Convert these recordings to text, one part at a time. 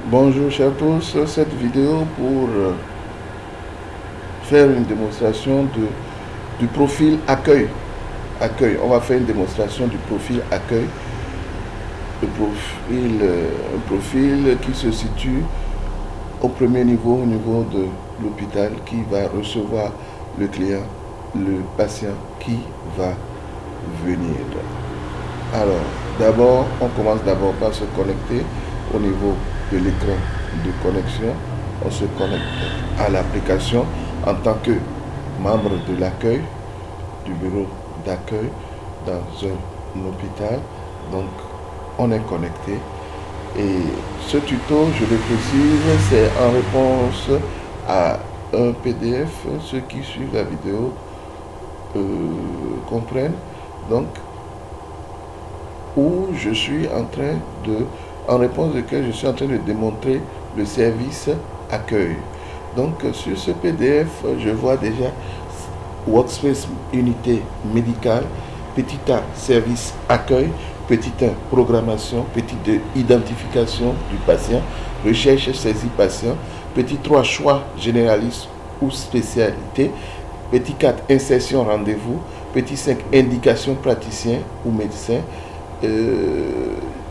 Bonjour chers tous, cette vidéo pour faire une démonstration du profil accueil. On va faire une démonstration du profil accueil. Un profil qui se situe au premier niveau, au niveau de l'hôpital, qui va recevoir le client, le patient qui va venir. Alors, on commence d'abord par se connecter au niveau de l'écran de connexion. On se connecte à l'application en tant que membre de l'accueil, du bureau d'accueil dans un hôpital. Donc, on est connecté. Et ce tuto, je le précise, c'est en réponse à un PDF. Ceux qui suivent la vidéo comprennent. Donc, où je suis en réponse duquel je suis en train de démontrer le service accueil. Donc sur ce PDF, je vois déjà Workspace unité médicale, petit A service accueil, petit 1 programmation, petit 2 identification du patient, recherche saisie patient, petit 3 choix généraliste ou spécialité, petit 4 insertion rendez-vous, petit 5 indication praticien ou médecin,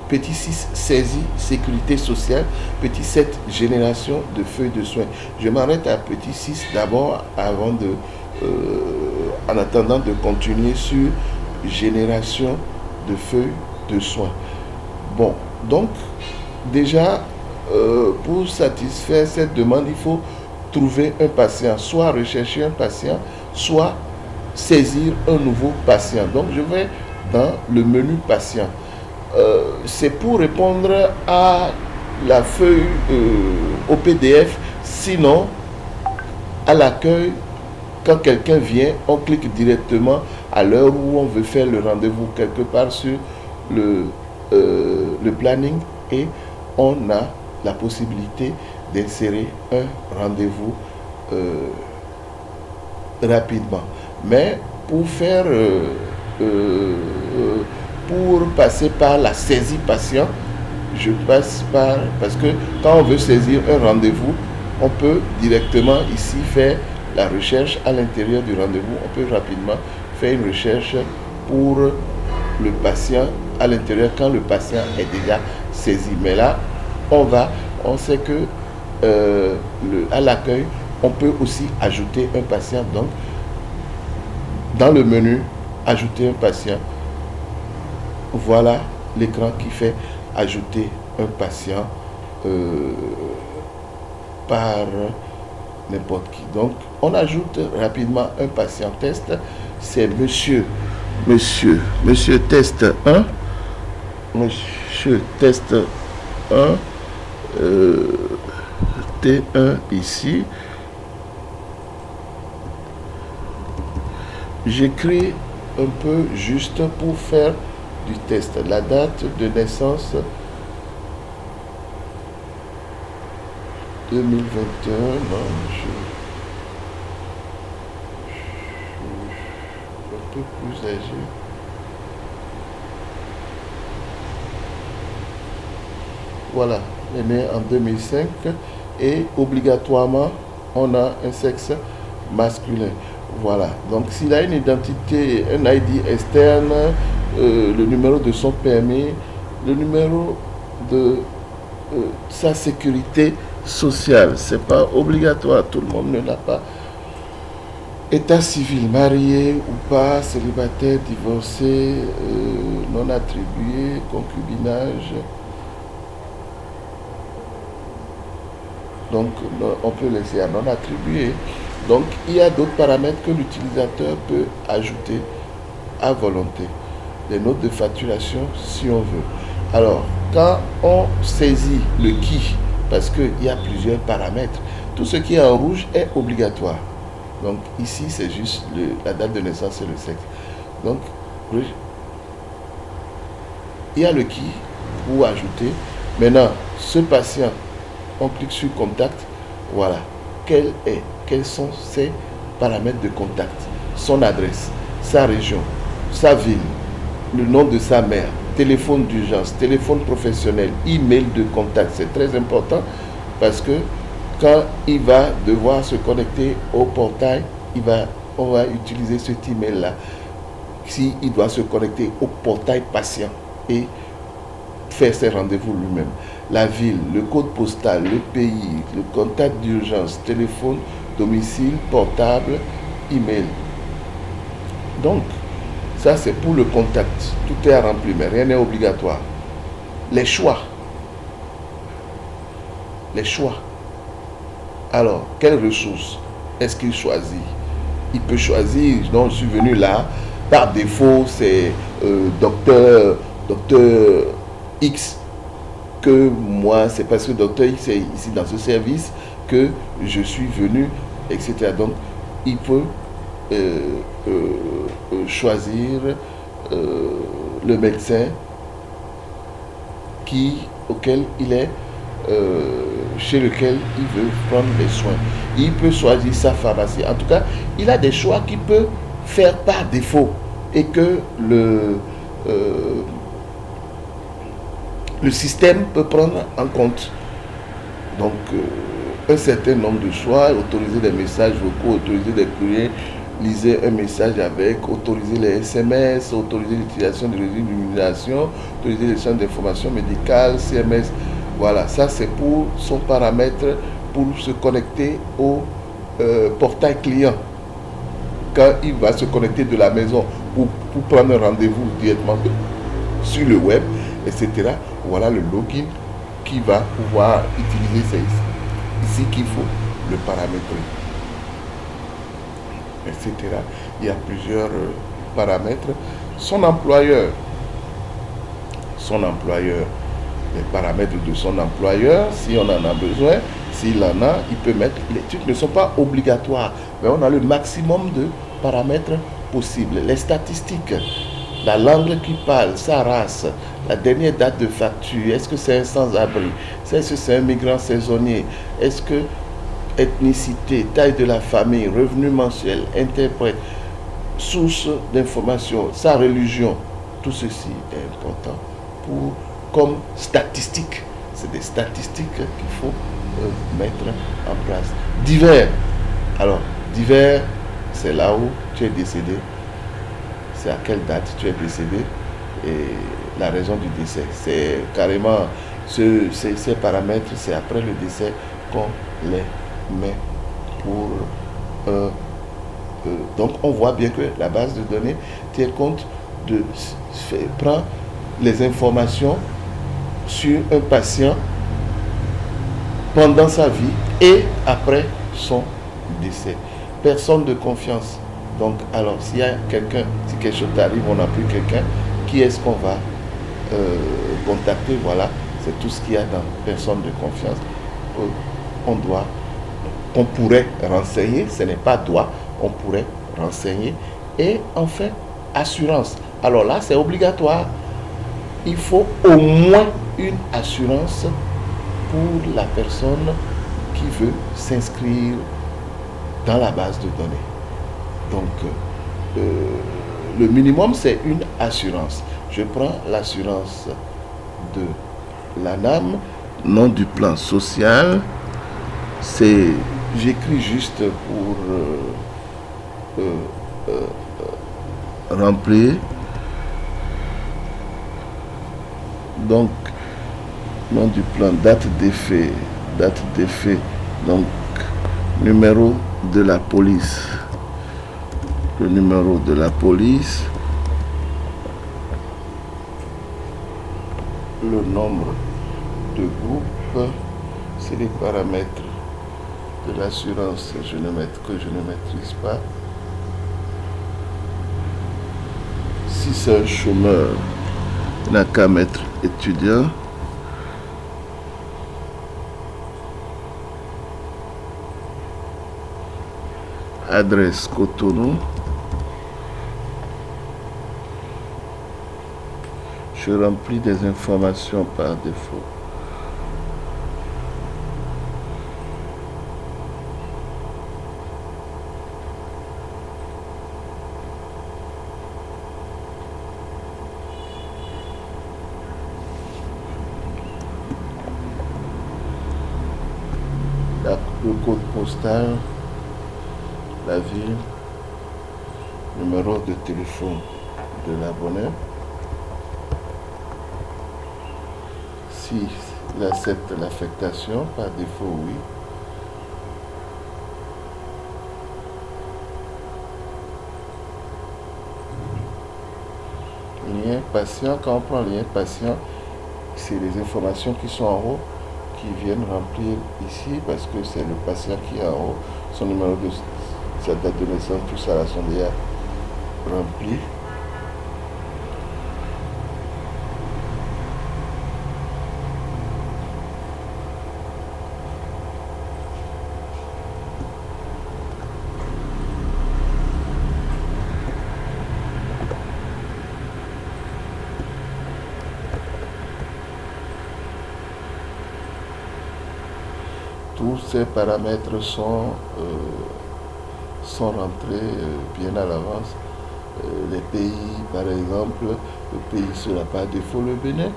petit 6 saisie sécurité sociale, petit 7 génération de feuilles de soins. Je m'arrête à petit 6 d'abord avant en attendant de continuer sur génération de feuilles de soins. Bon, donc déjà pour satisfaire cette demande, il faut trouver un patient, soit rechercher un patient, soit saisir un nouveau patient. Donc je vais dans le menu patient. C'est pour répondre à la feuille au PDF. Sinon, à l'accueil, quand quelqu'un vient, on clique directement à l'heure où on veut faire le rendez-vous quelque part sur le planning et on a la possibilité d'insérer un rendez-vous rapidement. Mais pour faire pour passer par la saisie patient, je passe parce que quand on veut saisir un rendez-vous, on peut directement ici faire la recherche à l'intérieur du rendez-vous. On peut rapidement faire une recherche pour le patient à l'intérieur quand le patient est déjà saisi. Mais là, on sait que à l'accueil, on peut aussi ajouter un patient. Donc, dans le menu, ajouter un patient. Voilà l'écran qui fait ajouter un patient par n'importe qui. Donc, on ajoute rapidement un patient test. C'est monsieur test 1. Monsieur test 1. T1 ici. J'écris un peu juste pour faire du test. La date de naissance 2021. Non, je suis un peu plus âgé. Voilà, il est né en 2005 et obligatoirement on a un sexe masculin. Voilà, donc s'il a une identité, un ID externe, le numéro de son permis, le numéro de sa sécurité sociale, c'est pas obligatoire, tout le monde ne l'a pas. État civil, marié ou pas, célibataire, divorcé, non attribué, concubinage. Donc on peut laisser à non attribué. Donc, il y a d'autres paramètres que l'utilisateur peut ajouter à volonté. Les notes de facturation, si on veut. Alors, quand on saisit le qui, parce qu'il y a plusieurs paramètres, tout ce qui est en rouge est obligatoire. Donc, ici, c'est juste la date de naissance et le sexe. Donc, il y a le qui pour ajouter. Maintenant, ce patient, on clique sur contact. Voilà. Quels sont ses paramètres de contact? Son adresse, sa région, sa ville, le nom de sa mère, téléphone d'urgence, téléphone professionnel, email de contact. C'est très important parce que quand il va devoir se connecter au portail, on va utiliser cet email-là. S'il doit se connecter au portail patient et faire ses rendez-vous lui-même. La ville, le code postal, le pays, le contact d'urgence, téléphone, domicile, portable, email. Donc, ça c'est pour le contact. Tout est à remplir, mais rien n'est obligatoire. Les choix. Les choix. Alors, quelles ressources est-ce qu'il choisit? Il peut choisir, donc je suis venu là, par défaut, c'est docteur X, que moi, c'est parce que docteur X est ici dans ce service que je suis venu, etc. Donc, il peut choisir le médecin auquel il est, chez lequel il veut prendre les soins. Il peut choisir sa pharmacie. En tout cas, il a des choix qu'il peut faire par défaut et que le système peut prendre en compte. Donc, un certain nombre de choix, autoriser des messages vocaux, autoriser des courriers, lisez un message avec, autoriser les SMS, autoriser l'utilisation de réseaux d'illumination, autoriser l'échange d'informations médicales, CMS. Voilà, ça c'est pour son paramètre pour se connecter au portail client. Quand il va se connecter de la maison pour prendre un rendez-vous directement sur le web, etc. Voilà le login qui va pouvoir utiliser. C'est ici qu'il faut le paramétrer, etc. Il y a plusieurs paramètres. Son employeur, les paramètres de son employeur, si on en a besoin, s'il en a, il peut mettre. Les trucs ne sont pas obligatoires, mais on a le maximum de paramètres possibles. Les statistiques, la langue qu'il parle, sa race, la dernière date de facture, est-ce que c'est un sans-abri, est-ce que c'est un migrant saisonnier, est-ce que ethnicité, taille de la famille, revenu mensuel, interprète, source d'information, sa religion, tout ceci est important comme statistique. C'est des statistiques qu'il faut mettre en place. Divers. Alors, divers, c'est là où tu es décédé. C'est à quelle date tu es décédé et la raison du décès. C'est carrément ces paramètres, c'est après le décès qu'on les met pour donc on voit bien que la base de données tient compte prend les informations sur un patient pendant sa vie et après son décès. Personne de confiance. Donc, alors, s'il y a quelqu'un, si quelque chose t'arrive, on n'a plus quelqu'un, qui est-ce qu'on va contacter? Voilà, c'est tout ce qu'il y a dans personne de confiance. On pourrait renseigner, ce n'est pas doit, on pourrait renseigner. Et enfin, assurance. Alors là, c'est obligatoire. Il faut au moins une assurance pour la personne qui veut s'inscrire dans la base de données. Donc, le minimum, c'est une assurance. Je prends l'assurance de l'ANAM, nom du plan social. J'écris juste pour remplir. Donc, nom du plan, date d'effet, donc numéro de la police, le numéro de la police, le nombre de groupes, c'est les paramètres de l'assurance que je ne maîtrise pas. Si c'est un chômeur, il n'a qu'à mettre étudiant. Adresse Cotonou. Je remplis des informations par défaut. le code postal, la ville, numéro de téléphone de l'abonné. S'il accepte l'affectation, par défaut, oui. Lien patient, quand on prend lien patient, c'est les informations qui sont en haut qui viennent remplir ici parce que c'est le patient qui est en haut. Son numéro de sa date de naissance, tout ça là sont déjà remplis. Tous ces paramètres sont rentrés bien à l'avance. Les pays, par exemple, le pays sera par défaut le Bénin.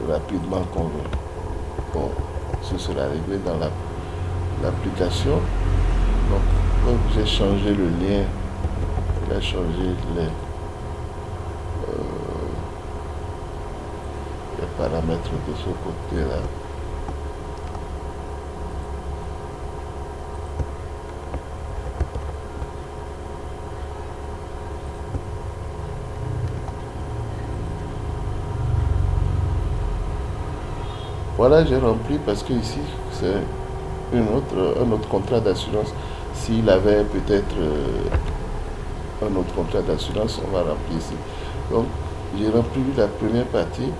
Rapidement, ce sera réglé dans l'application. Donc, quand j'ai changé le lien, il a changé les paramètres de ce côté-là. Voilà, j'ai rempli parce que ici, c'est un autre contrat d'assurance. S'il avait peut-être un autre contrat d'assurance, on va remplir ici. Donc, j'ai rempli la première partie,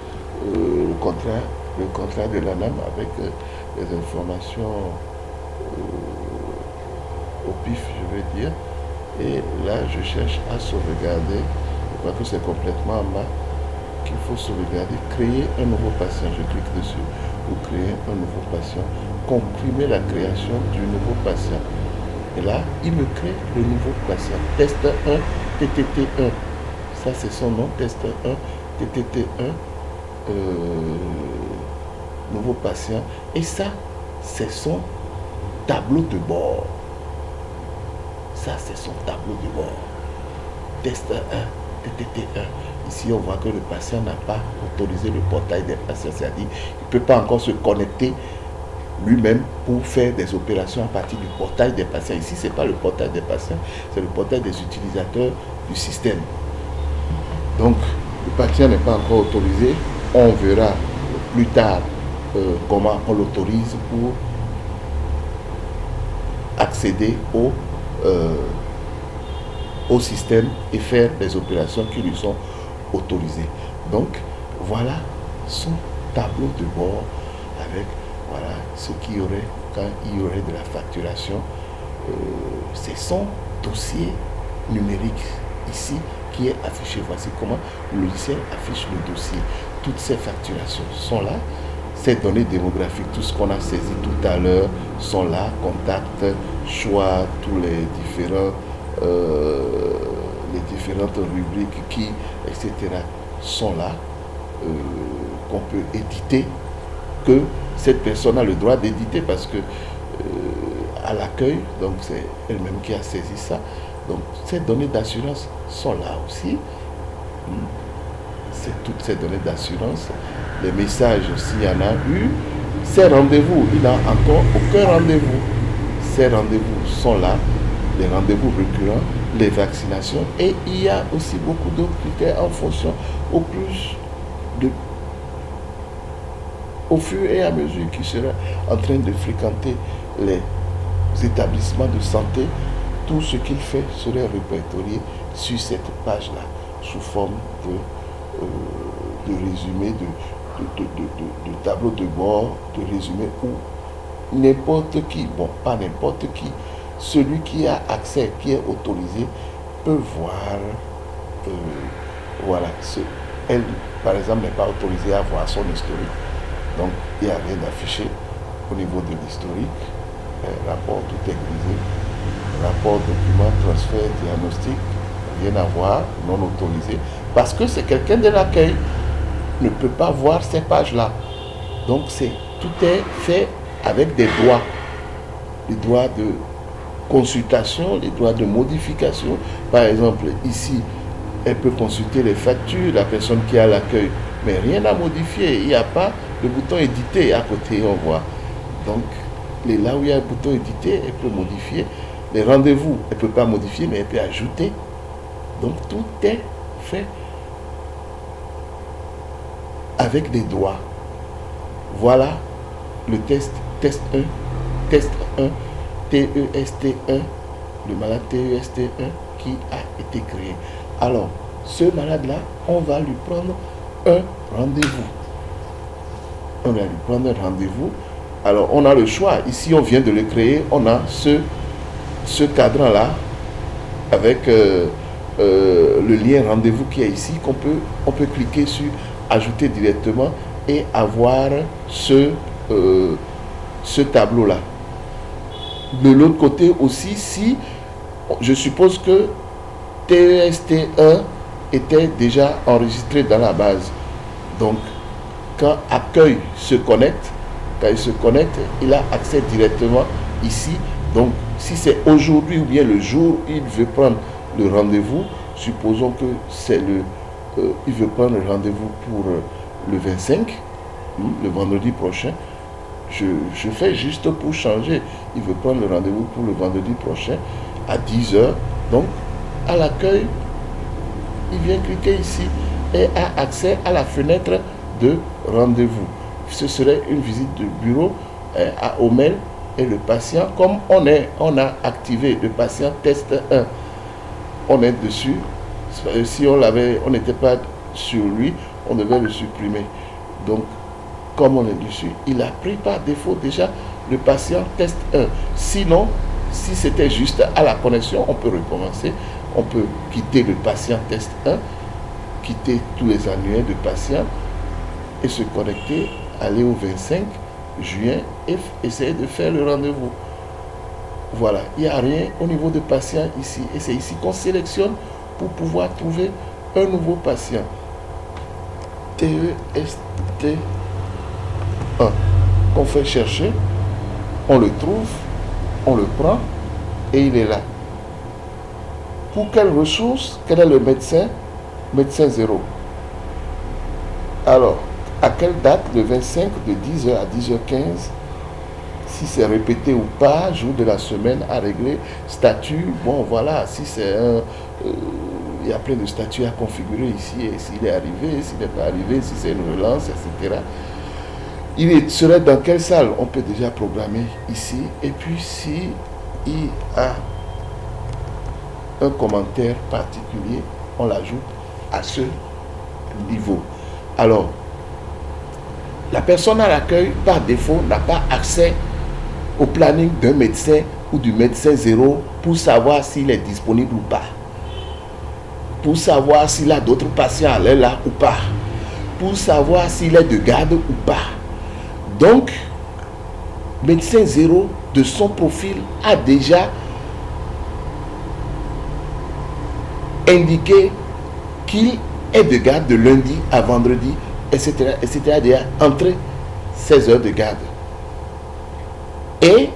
le contrat de l'ANAM avec les informations au pif, je vais dire. Et là, je cherche à sauvegarder. Je crois que c'est complètement en bas qu'il faut sauvegarder, créer un nouveau patient. Je clique dessus pour créer un nouveau patient, comprimer la création du nouveau patient. Et là, il me crée le nouveau patient. Test 1, TTT1. Ça, c'est son nom, test 1, TTT1. Nouveau patient. Et ça, c'est son tableau de bord. Ça, c'est son tableau de bord. Test 1, TTT1. Ici, on voit que le patient n'a pas autorisé le portail des patients, c'est-à-dire qu'il ne peut pas encore se connecter lui-même pour faire des opérations à partir du portail des patients. Ici, ce n'est pas le portail des patients, c'est le portail des utilisateurs du système. Donc, le patient n'est pas encore autorisé. On verra plus tard comment on l'autorise pour accéder au système et faire des opérations qui lui sont autorisées. Donc, voilà son tableau de bord avec voilà ce qu'il y aurait quand il y aurait de la facturation. C'est son dossier numérique ici qui est affiché. Voici comment le logiciel affiche le dossier. Toutes ces facturations sont là. Ces données démographiques, tout ce qu'on a saisi tout à l'heure, sont là. Contact, choix, tous les différentes rubriques qui, etc. sont là, qu'on peut éditer, que cette personne a le droit d'éditer parce que à l'accueil, donc c'est elle-même qui a saisi ça. Donc ces données d'assurance sont là aussi. C'est toutes ces données d'assurance. Les messages, s'il y en a eu, ces rendez-vous, il n'a encore aucun rendez-vous. Ces rendez-vous sont là, les rendez-vous récurrents, les vaccinations, et il y a aussi beaucoup d'autres critères en fonction au fur et à mesure qu'il sera en train de fréquenter les établissements de santé. Tout ce qu'il fait serait répertorié sur cette page-là, sous forme de résumé, de tableau de bord, de résumé, où n'importe qui, bon, pas n'importe qui, celui qui a accès, qui est autorisé, peut voir, voilà, elle, par exemple, n'est pas autorisée à voir son historique. Donc, il n'y a rien d'affiché au niveau de l'historique. Rapport, tout est grisé. Rapport, document, transfert, diagnostic, rien à voir, non autorisé. Parce que c'est quelqu'un de l'accueil, ne peut pas voir ces pages-là. Donc, tout est fait avec des doigts. les droits de consultation, les droits de modification. Par exemple, ici, elle peut consulter les factures, la personne qui a l'accueil, mais rien à modifier. Il n'y a pas le bouton éditer à côté, on voit. Donc, là où il y a un bouton éditer, elle peut modifier. Les rendez-vous, elle ne peut pas modifier, mais elle peut ajouter. Donc, tout est fait avec des droits. Voilà le test 1, test 1, TEST1, le malade TEST1 qui a été créé. Alors, ce malade-là, on va lui prendre un rendez-vous. On va lui prendre un rendez-vous. Alors, on a le choix. Ici, on vient de le créer. On a ce cadran-là avec le lien rendez-vous qui est ici, on peut cliquer sur ajouter directement et avoir ce tableau-là. De l'autre côté aussi, si je suppose que TEST1 était déjà enregistré dans la base. Donc, quand accueil se connecte, il a accès directement ici. Donc, si c'est aujourd'hui ou bien le jour, il veut prendre le rendez-vous. Supposons que c'est il veut prendre le rendez-vous pour le 25, le vendredi prochain. Je fais juste pour changer. Il veut prendre le rendez-vous pour le vendredi prochain à 10h. Donc, à l'accueil, il vient cliquer ici et a accès à la fenêtre de rendez-vous. Ce serait une visite de bureau à Omel et le patient, comme on a activé le patient test 1, on est dessus. Si on n'était pas sur lui, on devait le supprimer. Donc, comme on est dessus, il a pris par défaut déjà le patient test 1. Sinon, si c'était juste à la connexion, on peut recommencer. On peut quitter le patient test 1, quitter tous les annuaires de patients et se connecter, aller au 25 juin et essayer de faire le rendez-vous. Voilà, il n'y a rien au niveau de patient ici. Et c'est ici qu'on sélectionne pour pouvoir trouver un nouveau patient. TEST1. On fait chercher, on le trouve, on le prend et il est là. Pour quelle ressource? Quel est le médecin? Médecin 0. Alors, à quelle date? Le 25 de 10h à 10h15. Si c'est répété ou pas, jour de la semaine à régler, statut, bon voilà, si c'est il y a plein de statuts à configurer ici, et s'il est arrivé, s'il n'est pas arrivé, si c'est une relance, etc. Il serait dans quelle salle? On peut déjà programmer ici, et puis si il a un commentaire particulier, on l'ajoute à ce niveau. Alors, la personne à l'accueil, par défaut, n'a pas accès au planning d'un médecin ou du médecin 0 pour savoir s'il est disponible ou pas, pour savoir s'il a d'autres patients à l'aller là ou pas, pour savoir s'il est de garde ou pas. Donc, médecin 0 de son profil a déjà indiqué qu'il est de garde de lundi à vendredi, etc., etc., déjà entre 16 heures de garde. Et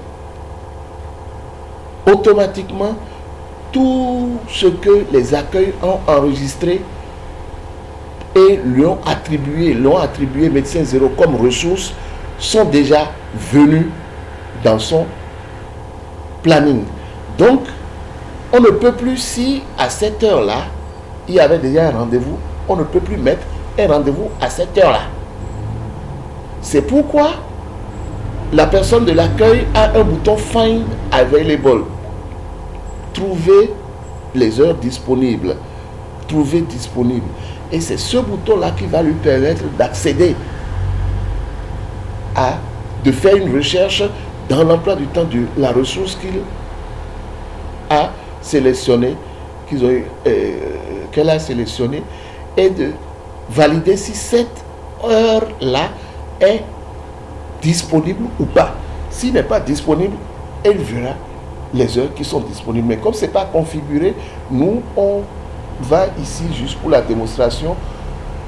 automatiquement, tout ce que les accueils ont enregistré et lui ont attribué médecin 0 comme ressource sont déjà venus dans son planning. Donc, on ne peut plus, si à cette heure-là, il y avait déjà un rendez-vous, on ne peut plus mettre un rendez-vous à cette heure-là. C'est pourquoi la personne de l'accueil a un bouton Find Available. Trouver les heures disponibles. Trouver disponible. Et c'est ce bouton-là qui va lui permettre d'accéder de faire une recherche dans l'emploi du temps de la ressource qu'il a sélectionnée, qu'elle a sélectionnée, et de valider si cette heure-là est disponible ou pas. S'il n'est pas disponible, elle verra les heures qui sont disponibles. Mais comme ce n'est pas configuré, nous, on va ici, juste pour la démonstration,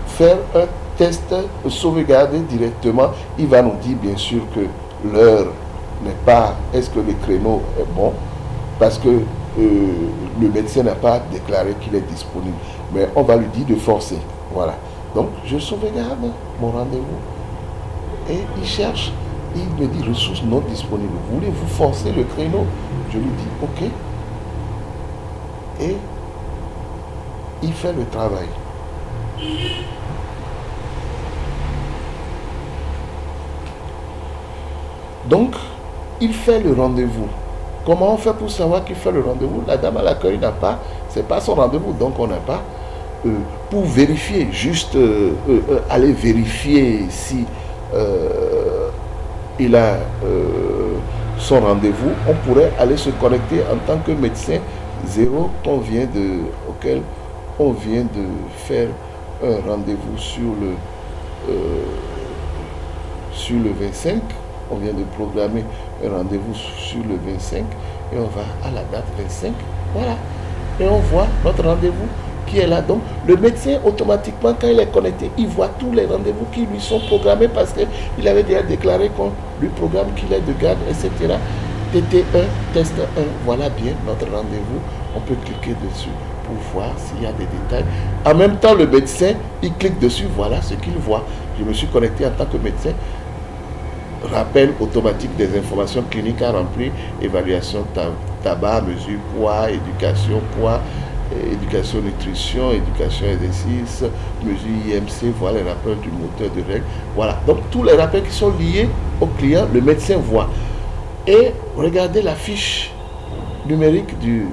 faire un test, sauvegarder directement. Il va nous dire bien sûr que l'heure n'est pas, est-ce que le créneau est bon, parce que le médecin n'a pas déclaré qu'il est disponible. Mais on va lui dire de forcer. Voilà. Donc, je sauvegarde mon rendez-vous. Et il cherche, il me dit ressources non disponibles. Voulez-vous forcer le créneau? Je lui dis ok. Et il fait le travail. Donc, il fait le rendez-vous. Comment on fait pour savoir qu'il fait le rendez-vous? La dame à l'accueil n'a pas, c'est pas son rendez-vous, donc on n'a pas. Pour vérifier, juste aller vérifier si il a son rendez-vous, on pourrait aller se connecter en tant que médecin zéro auquel on vient de faire un rendez-vous sur le 25. On vient de programmer un rendez-vous sur le 25 et on va à la date 25. Voilà. Et on voit notre rendez-vous qui est là. Donc, le médecin, automatiquement, quand il est connecté, il voit tous les rendez-vous qui lui sont programmés parce qu'il avait déjà déclaré qu'on lui programme qu'il est de garde, etc. TT1, test 1, voilà bien notre rendez-vous. On peut cliquer dessus pour voir s'il y a des détails. En même temps, le médecin, il clique dessus, voilà ce qu'il voit. Je me suis connecté en tant que médecin. Rappel automatique des informations cliniques à remplir, évaluation tabac, mesure poids, éducation nutrition, éducation exercice, mesure IMC, voilà les rappels du moteur de règles. Voilà, donc tous les rappels qui sont liés au client, le médecin voit. Et regardez la fiche numérique du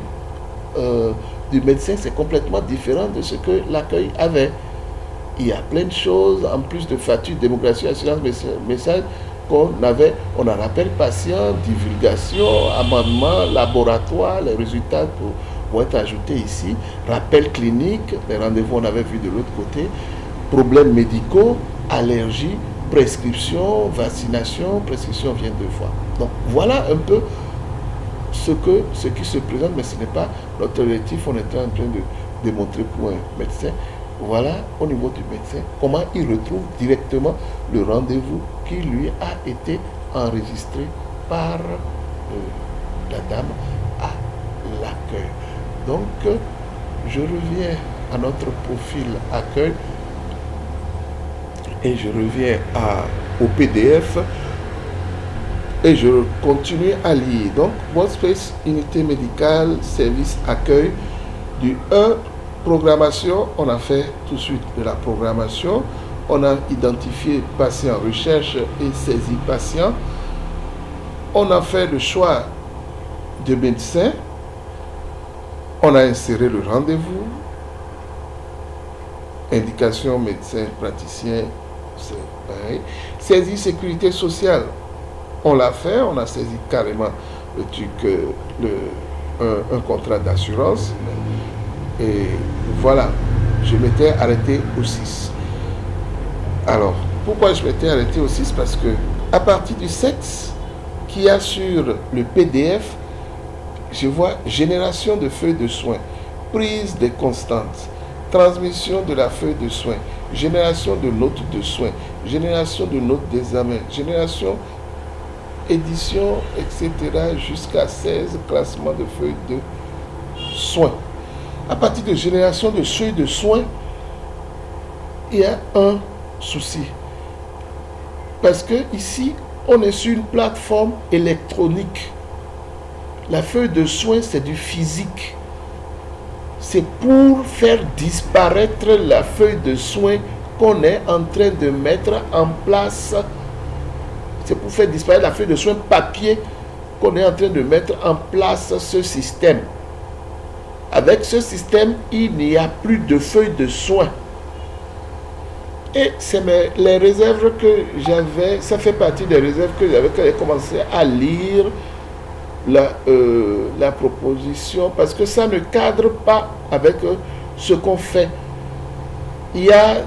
médecin, c'est complètement différent de ce que l'accueil avait. Il y a plein de choses, en plus de facture, démocratie, assurance, message, on a rappel patient, divulgation, amendement, laboratoire, les résultats vont être ajoutés ici, rappel clinique, les rendez-vous on avait vu de l'autre côté, problèmes médicaux, allergies, prescription, vaccination, prescription vient 2 fois. Donc voilà un peu ce qui se présente, mais ce n'est pas notre objectif, on est en train de démontrer pour un médecin. Voilà, au niveau du médecin, comment il retrouve directement le rendez-vous qui lui a été enregistré par la dame à l'accueil. Donc, je reviens à notre profil accueil et je reviens au PDF et je continue à lire. Donc, Workspace, unité médicale, service accueil du 1. Programmation, on a fait tout de suite de la programmation. On a identifié patient, recherche et saisi patient. On a fait le choix de médecin. On a inséré le rendez-vous. Indication médecin, praticien, c'est pareil. Saisi sécurité sociale, on l'a fait. On a saisi carrément le truc, un contrat d'assurance. Et voilà, je m'étais arrêté au 6. Alors, pourquoi je m'étais arrêté au 6? Parce que à partir du 7, qu'il y a sur le PDF, je vois génération de feuilles de soins, prise des constantes, transmission de la feuille de soins, génération de notes de soins, génération de notes d'examen, génération, édition, etc. jusqu'à 16 classements de feuilles de soins. À partir de génération de feuilles de soins, il y a un souci. Parce que ici, on est sur une plateforme électronique. La feuille de soins, c'est du physique. C'est pour faire disparaître la feuille de soins qu'on est en train de mettre en place. C'est pour faire disparaître la feuille de soins papier qu'on est en train de mettre en place ce système. Avec ce système, il n'y a plus de feuilles de soins. Et c'est les réserves que j'avais, ça fait partie des réserves que j'avais quand j'ai commencé à lire la proposition, parce que ça ne cadre pas avec ce qu'on fait. Il y a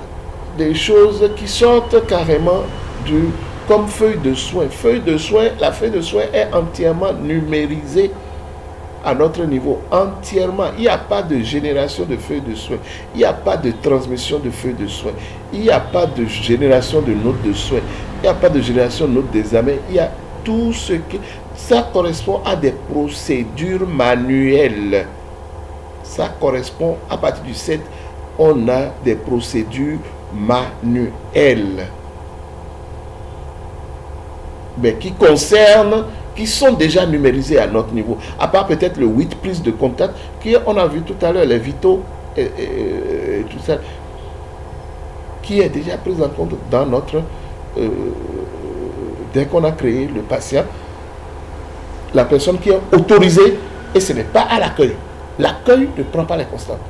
des choses qui sortent carrément comme feuille de soins. La feuille de soins est entièrement numérisée à notre niveau, entièrement. Il n'y a pas de génération de feuilles de soins. Il n'y a pas de transmission de feuilles de soins. Il n'y a pas de génération de notes de soins. Il n'y a pas de génération de notes d'examen. Il y a tout ce qui... Ça correspond à des procédures manuelles. Ça correspond, à partir du 7, on a des procédures manuelles. Mais qui concernent, qui sont déjà numérisées à notre niveau. À part peut-être le 8, prise de contact, qui on a vu tout à l'heure, les vitaux et tout ça, qui est déjà prise en compte dans notre... dès qu'on a créé le patient, la personne qui est autorisée, et ce n'est pas à l'accueil. L'accueil ne prend pas les constantes.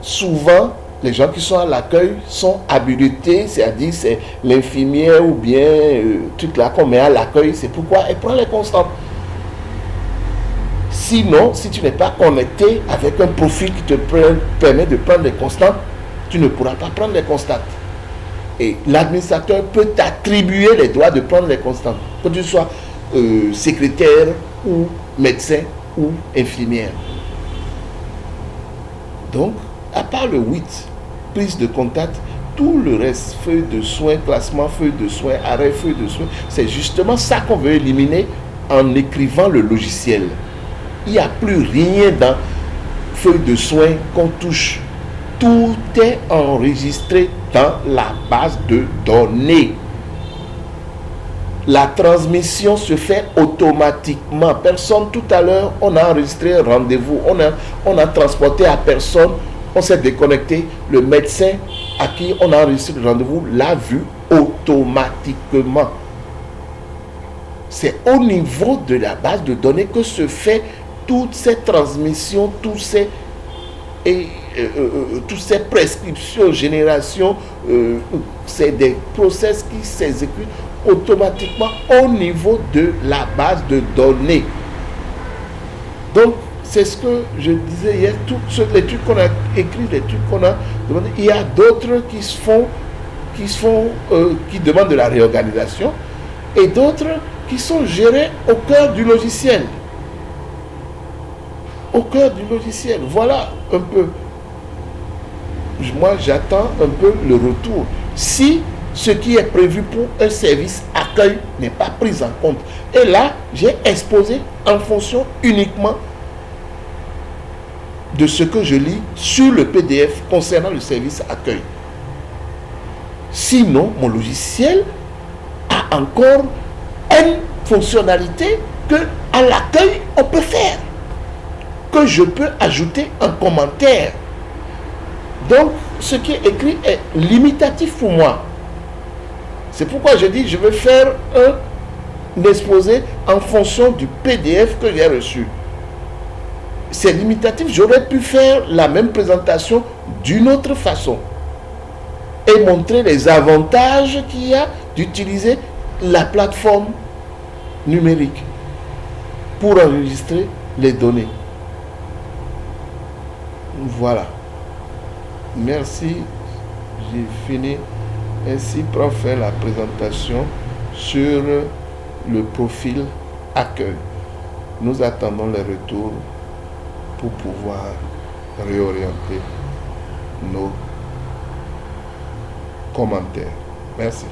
Souvent, les gens qui sont à l'accueil sont habilités, c'est-à-dire c'est l'infirmière ou bien tout là qu'on met à l'accueil, c'est pourquoi elle prend les constantes. Sinon, si tu n'es pas connecté avec un profil qui te permet de prendre les constantes, tu ne pourras pas prendre les constantes. Et l'administrateur peut t'attribuer les droits de prendre les constantes, que tu sois secrétaire ou médecin ou infirmière. Donc, à part le 8, prise de contact, tout le reste, feuille de soins, classement, feuille de soins, arrêt, feuille de soins, c'est justement ça qu'on veut éliminer en écrivant le logiciel. Il n'y a plus rien dans feuille de soins qu'on touche. Tout est enregistré dans la base de données. La transmission se fait automatiquement. Personne, tout à l'heure, on a enregistré un rendez-vous, on a transporté à personne, on s'est déconnecté. Le médecin à qui on a enregistré le rendez-vous l'a vu automatiquement. C'est au niveau de la base de données que se fait toutes ces transmissions, toutes ces prescriptions, générations, c'est des process qui s'exécutent automatiquement au niveau de la base de données. Donc, c'est ce que je disais hier, tous les trucs qu'on a écrits, les trucs qu'on a demandé, il y a d'autres qui demandent de la réorganisation et d'autres qui sont gérés au cœur du logiciel. Au cœur du logiciel. Voilà un peu. Moi, j'attends un peu le retour. Si ce qui est prévu pour un service accueil n'est pas pris en compte. Et là, j'ai exposé en fonction uniquement de ce que je lis sur le PDF concernant le service accueil. Sinon, mon logiciel a encore une fonctionnalité que à l'accueil, on peut faire. Que je peux ajouter un commentaire. Donc, ce qui est écrit est limitatif pour moi. C'est pourquoi je dis, je vais faire un exposé en fonction du PDF que j'ai reçu. C'est limitatif. J'aurais pu faire la même présentation d'une autre façon et montrer les avantages qu'il y a d'utiliser la plateforme numérique pour enregistrer les données. Voilà. Merci. J'ai fini. Ainsi, pour faire la présentation sur le profil accueil. Nous attendons les retours pour pouvoir réorienter nos commentaires. Merci.